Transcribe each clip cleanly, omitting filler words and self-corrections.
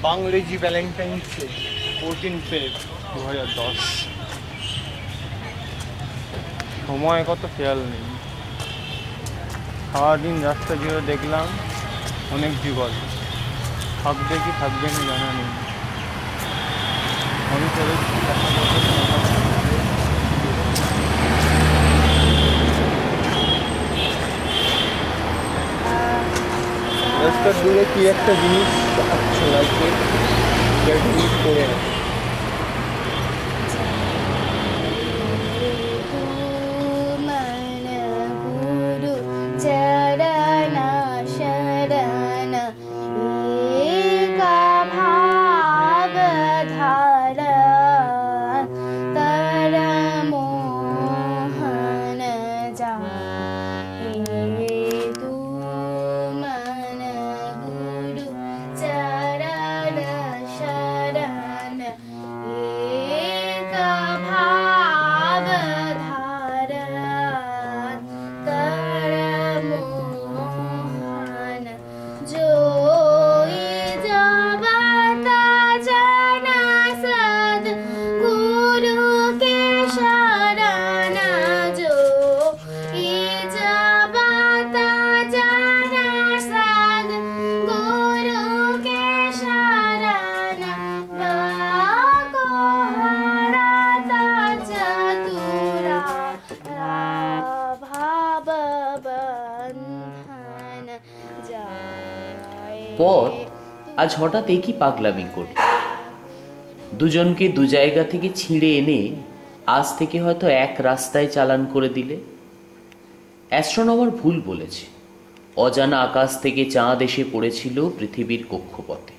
बांग्रेजी Valentine day 14 Feb 2010 সময় কত খেয়াল নেই। সারাদিন রাস্তা জুড়ে দেখলাম অনেক যুগল, থাকবে কি থাকবে না জানা নেই। আমি চলেছি রাস্তার দূরে কি একটা জিনিস আচ্ছা লাগছে, জিনিস করে না। পর আজ হঠাৎ একই পাগলামি করল। দুজনকে দু জায়গা থেকে ছিঁড়ে এনে আজ থেকে হয়তো এক রাস্তায় চালান করে দিলে। অ্যাস্ট্রোনমার ভুল বলেছে। অজানা আকাশ থেকে চাঁদ এসে পড়েছিল পৃথিবীর কক্ষপথে।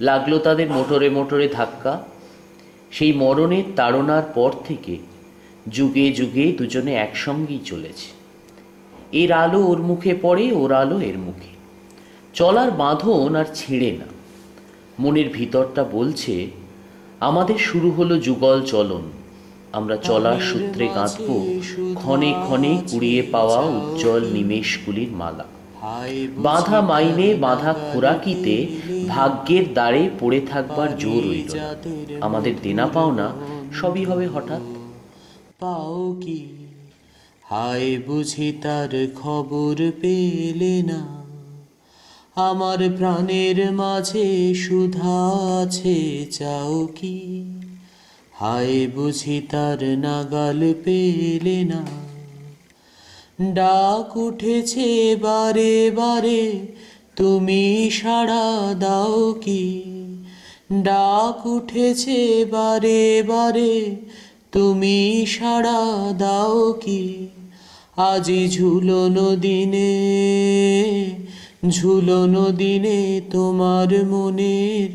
লাগলো তাদের মোটরে মোটরে ধাক্কা। সেই মরণের তাড়নার পর থেকে যুগে যুগে দুজনে একসঙ্গেই চলেছে। এর আলো ওর মুখে পড়ে, ওর আলো এর মুখে। চলার বাঁধন আর ছিঁড়ে না। মনের ভিতরটা বলছে আমাদের শুরু হলো যুগল চলন। আমরা চলার সূত্রে গাঁথব ক্ষণে ক্ষণে কুড়িয়ে পাওয়া উজ্জ্বল নিমেষগুলির মালা। বাঁধা মাইনে বাঁধা খোরাকিতে ভাগ্যের দ্বারে পড়ে থাকবার জোর রইল না। আমাদের দেনা পাওনা সবই হবে হঠাৎ। পাও কি হায় বুঝি তার খবর পেলে না, আমার প্রাণের মাঝে সুধা আছে চাও কি, হায় বুঝি তার নাগাল পেলে না। ডাক উঠেছে বারে বারে তুমি সাড়া দাও কি, ডাক উঠেছে বারে বারে তুমি সাড়া দাও কি। আজি ঝুলনো দিনে ঝুলনো দিনে তোমার মনের